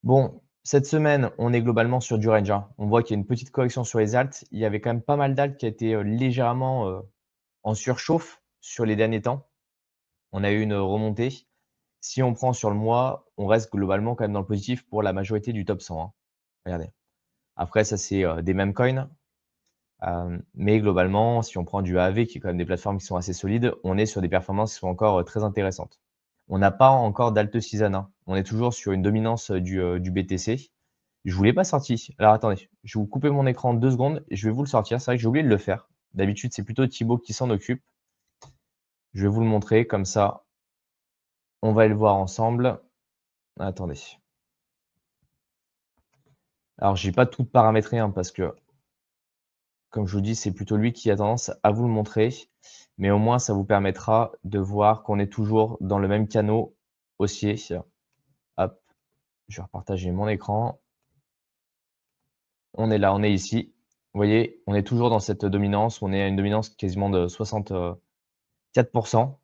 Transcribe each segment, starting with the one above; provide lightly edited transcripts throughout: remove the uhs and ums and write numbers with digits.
Bon, cette semaine, on est globalement sur du range, hein. On voit qu'il y a une petite correction sur les alts. Il y avait quand même pas mal d'alts qui étaient, légèrement, en surchauffe sur les derniers temps. On a eu une remontée. Si on prend sur le mois, on reste globalement quand même dans le positif pour la majorité du top 100, hein. Regardez. Après ça, c'est, des meme coins, mais globalement, si on prend du AAV qui est quand même des plateformes qui sont assez solides, on est sur des performances qui sont encore, très intéressantes. On n'a pas encore d'alt season, hein. On est toujours sur une dominance, du BTC. Je vous l'ai pas sorti. Alors attendez, je vais vous couper mon écran 2 secondes et je vais vous le sortir. C'est vrai que j'ai oublié de le faire. D'habitude, c'est plutôt Thibaut qui s'en occupe. Je vais vous le montrer comme ça, on va le voir ensemble. Attendez. Alors j'ai pas tout paramétré, hein, parce que, comme je vous dis, c'est plutôt lui qui a tendance à vous le montrer. Mais au moins, ça vous permettra de voir qu'on est toujours dans le même canot haussier. Hop, je vais repartager mon écran. On est là, on est ici. Vous voyez, on est toujours dans cette dominance. On est à une dominance quasiment de 64%.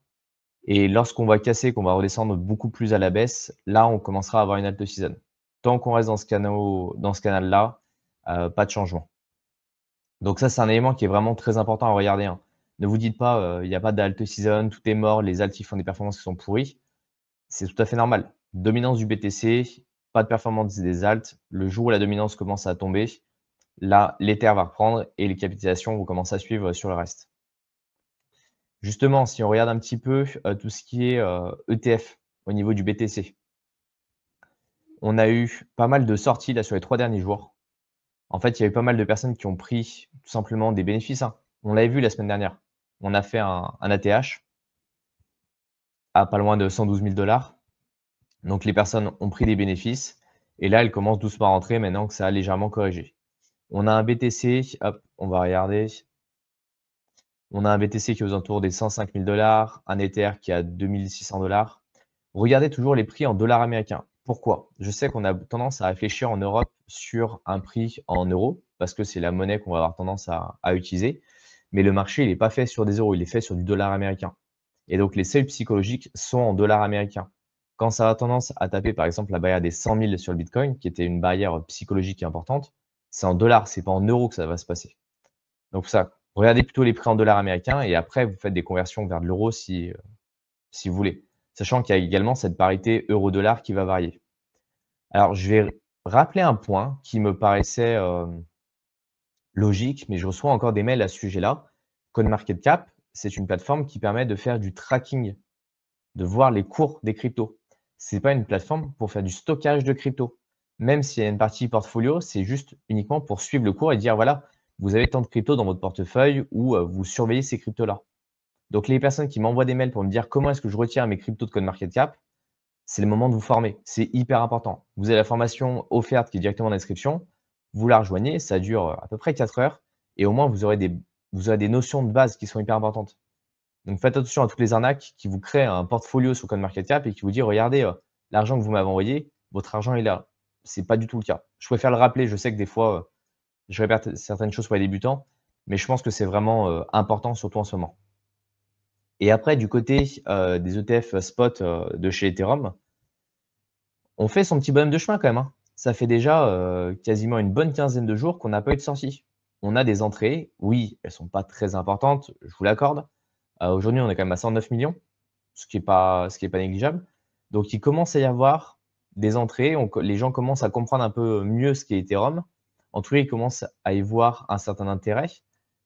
Et lorsqu'on va casser, qu'on va redescendre beaucoup plus à la baisse, là, on commencera à avoir une alt season. Tant qu'on reste dans ce canal-là, pas de changement. Donc ça, c'est un élément qui est vraiment très important à regarder, hein. Ne vous dites pas, il y a pas d'alt season, tout est mort, les alts, ils font des performances qui sont pourries. C'est tout à fait normal. Dominance du BTC, pas de performance des alts. Le jour où la dominance commence à tomber, là, l'Ether va reprendre et les capitalisations vont commencer à suivre sur le reste. Justement, si on regarde un petit peu, tout ce qui est, ETF au niveau du BTC. On a eu pas mal de sorties là sur les 3 derniers jours. En fait, il y a eu pas mal de personnes qui ont pris tout simplement des bénéfices, hein. On l'avait vu la semaine dernière. On a fait un ATH à pas loin de 112 000 $. Donc les personnes ont pris des bénéfices et là, elles commencent doucement à rentrer maintenant que ça a légèrement corrigé. On a un BTC, hop, on va regarder. On a un BTC qui est aux alentours des 105 000 $, un Ether qui est à 2 600 $. Regardez toujours les prix en dollars américains. Pourquoi? Je sais qu'on a tendance à réfléchir en Europe sur un prix en euros, parce que c'est la monnaie qu'on va avoir tendance à utiliser. Mais le marché, il n'est pas fait sur des euros, il est fait sur du dollar américain. Et donc, les seuils psychologiques sont en dollars américains. Quand ça a tendance à taper, par exemple, la barrière des 100 000 sur le Bitcoin, qui était une barrière psychologique importante, c'est en dollars, c'est pas en euros que ça va se passer. Donc, ça, regardez plutôt les prix en dollars américains et après, vous faites des conversions vers de l'euro si vous voulez. Sachant qu'il y a également cette parité euro-dollar qui va varier. Alors, je vais rappeler un point qui me paraissait logique, mais je reçois encore des mails à ce sujet-là. CoinMarketCap, c'est une plateforme qui permet de faire du tracking, de voir les cours des cryptos. Ce n'est pas une plateforme pour faire du stockage de cryptos. Même s'il y a une partie portfolio, c'est juste uniquement pour suivre le cours et dire voilà, vous avez tant de cryptos dans votre portefeuille ou vous surveillez ces cryptos-là. Donc, les personnes qui m'envoient des mails pour me dire comment est-ce que je retire mes cryptos de CoinMarketCap, c'est le moment de vous former. C'est hyper important. Vous avez la formation offerte qui est directement en description. Vous la rejoignez, ça dure à peu près 4 heures et au moins vous aurez des notions de base qui sont hyper importantes. Donc faites attention à toutes les arnaques qui vous créent un portfolio sur CoinMarketCap et qui vous dit: «Regardez, l'argent que vous m'avez envoyé, votre argent est là». C'est pas du tout le cas. Je préfère le rappeler, je sais que des fois, je répète certaines choses pour les débutants, mais je pense que c'est vraiment, important, surtout en ce moment. Et après du côté, des ETF spot, de chez Ethereum, on fait son petit bonhomme de chemin quand même, hein. Ça fait déjà, quasiment une bonne quinzaine de jours qu'on n'a pas eu de sortie. On a des entrées, oui, elles sont pas très importantes, je vous l'accorde. Aujourd'hui, on est quand même à 109 millions, ce qui est pas négligeable. Donc il commence à y avoir des entrées, les gens commencent à comprendre un peu mieux ce qu'est Ethereum. En tout cas, ils commencent à y voir un certain intérêt.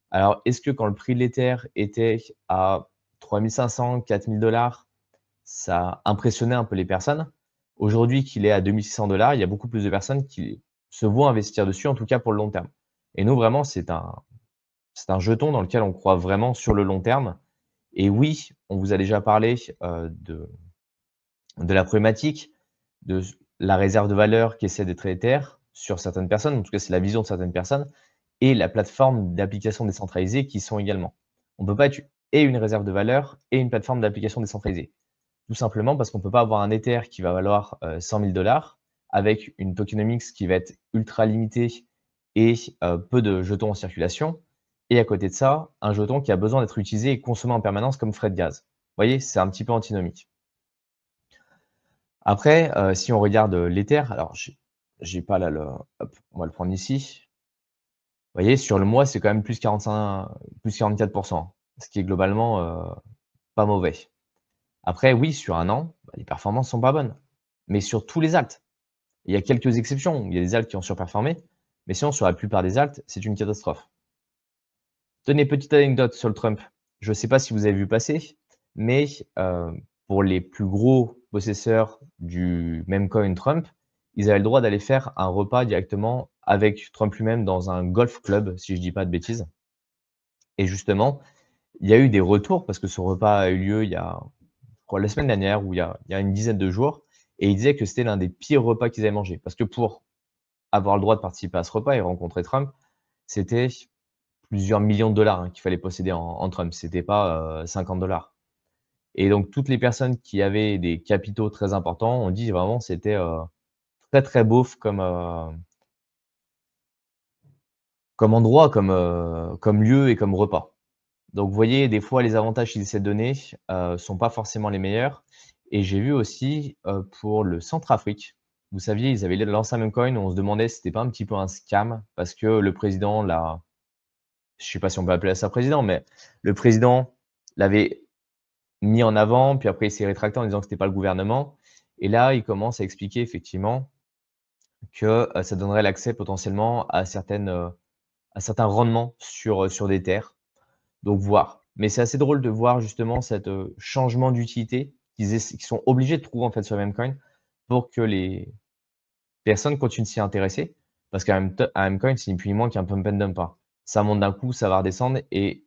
Alors, est-ce que quand le prix de l'Ether était à 3 500, 4 000 $, ça impressionnait un peu les personnes? Aujourd'hui qu'il est à 2 600 $, il y a beaucoup plus de personnes qui se voient investir dessus, en tout cas pour le long terme. Et nous, vraiment, c'est un jeton dans lequel on croit vraiment sur le long terme. Et oui, on vous a déjà parlé, de la problématique, de la réserve de valeur qu'essaie d'être Ether sur certaines personnes, en tout cas, c'est la vision de certaines personnes et la plateforme d'application décentralisée qui sont également. On ne peut pas être et une réserve de valeur et une plateforme d'application décentralisée. Tout simplement parce qu'on ne peut pas avoir un Ether qui va valoir 100 000 $ avec une tokenomics qui va être ultra limitée et peu de jetons en circulation. Et à côté de ça, un jeton qui a besoin d'être utilisé et consommé en permanence comme frais de gaz. Vous voyez, c'est un petit peu antinomique. Après, si on regarde l'Ether, alors j'ai pas là le hop, on va le prendre ici. Vous voyez, sur le mois, c'est quand même plus 44, ce qui est globalement, pas mauvais. Après oui, sur un an, bah, les performances sont pas bonnes, mais sur tous les alts. Il y a quelques exceptions, il y a des alts qui ont surperformé, mais sinon sur la plupart des alts, c'est une catastrophe. Tenez, petite anecdote sur le Trump. Je ne sais pas si vous avez vu passer, mais pour les plus gros possesseurs du meme coin Trump, ils avaient le droit d'aller faire un repas directement avec Trump lui-même dans un golf club, si je dis pas de bêtises. Et justement, il y a eu des retours parce que ce repas a eu lieu il y a, je crois, la semaine dernière ou il y a une dizaine de jours, et ils disaient que c'était l'un des pires repas qu'ils avaient mangé. Parce que pour avoir le droit de participer à ce repas et rencontrer Trump, c'était plusieurs millions de dollars, hein, qu'il fallait posséder en Trump. C'était pas, 50 $. Et donc toutes les personnes qui avaient des capitaux très importants ont dit vraiment c'était, très, très beauf comme endroit, comme lieu et comme repas. Donc vous voyez, des fois les avantages qu'ils essaient de donner, sont pas forcément les meilleurs. Et j'ai vu aussi, pour le Centrafrique, vous saviez, ils avaient lancé un meme coin où on se demandait si c'était pas un petit peu un scam parce que le président l'a, je sais pas si on peut appeler ça président, mais le président l'avait mis en avant, puis après il s'est rétracté en disant que c'était pas le gouvernement. Et là, il commence à expliquer effectivement que, ça donnerait l'accès potentiellement à certains rendements sur des terres. Donc voir. Mais c'est assez drôle de voir justement cet, changement d'utilité qu'ils sont obligés de trouver en fait sur Memecoin pour que les personnes continuent de s'y intéresser. Parce qu'un Memecoin, c'est ni plus ni moins qu'un pump and dump, hein. Ça monte d'un coup, ça va redescendre, et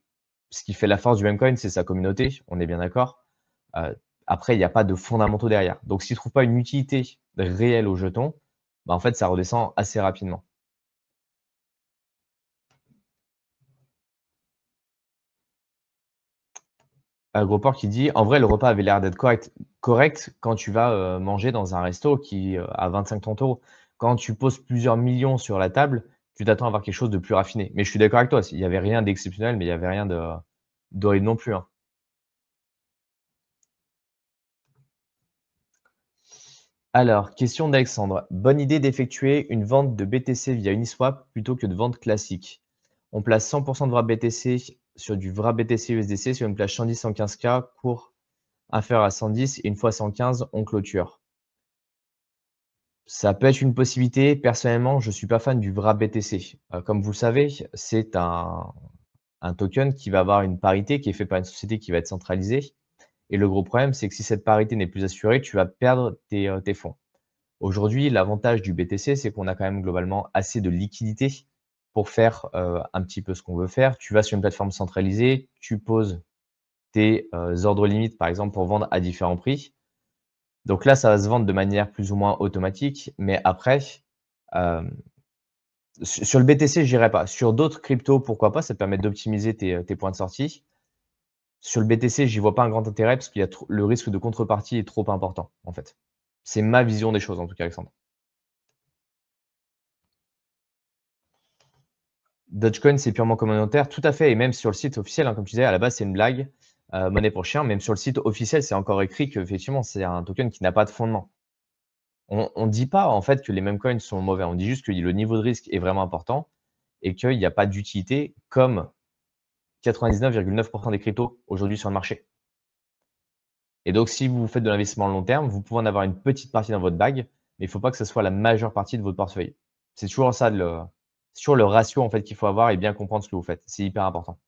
ce qui fait la force du Memecoin, c'est sa communauté, on est bien d'accord. Après, il y a pas de fondamentaux derrière. Donc s'ils trouvent pas une utilité réelle au jeton, bah, en fait, ça redescend assez rapidement. Agroport qui dit: «En vrai, le repas avait l'air d'être correct quand tu vas, manger dans un resto qui, à 25-30 €. Quand tu poses plusieurs millions sur la table, tu t'attends à avoir quelque chose de plus raffiné». Mais je suis d'accord avec toi, il y avait rien d'exceptionnel, mais il y avait rien d'horrible non plus, hein. Alors, question d'Alexandre: «Bonne idée d'effectuer une vente de BTC via Uniswap plutôt que de vente classique. On place 100 de VRAP BTC sur du VRAP BTC USDC sur une plage 110-115K, cours inférieur à 110, et une fois 115, on clôture». Ça peut être une possibilité. Personnellement, je suis pas fan du VRAP BTC. Comme vous le savez, c'est un token qui va avoir une parité qui est fait par une société qui va être centralisée, et le gros problème, c'est que si cette parité n'est plus assurée, tu vas perdre tes fonds. Aujourd'hui, l'avantage du BTC, c'est qu'on a quand même globalement assez de liquidité pour faire, un petit peu ce qu'on veut faire. Tu vas sur une plateforme centralisée, tu poses tes, ordres limites, par exemple, pour vendre à différents prix. Donc là, ça va se vendre de manière plus ou moins automatique, mais après, hem, sur le BTC, j'irai pas. Sur d'autres cryptos, pourquoi pas, ça te permet d'optimiser tes points de sortie. Sur le BTC, j'y vois pas un grand intérêt parce qu'il y a trop, le risque de contrepartie est trop important, en fait. C'est ma vision des choses, en tout cas, Alexandre. Dogecoin, c'est purement communautaire, tout à fait, et même sur le site officiel, hein, comme tu disais, à la base, c'est une blague, monnaie pour chien. Même sur le site officiel, c'est encore écrit qu'effectivement, c'est un token qui n'a pas de fondement. On dit pas, en fait, que les mêmes coins sont mauvais, on dit juste que le niveau de risque est vraiment important et qu'il y a pas d'utilité comme 99,9 des cryptos aujourd'hui sur le marché. Et donc si vous faites de l'investissement à long terme, vous pouvez en avoir une petite partie dans votre bague, mais il faut pas que ce soit la majeure partie de votre portefeuille. C'est toujours ça, c'est toujours le ratio, en fait, qu'il faut avoir et bien comprendre ce que vous faites. C'est hyper important.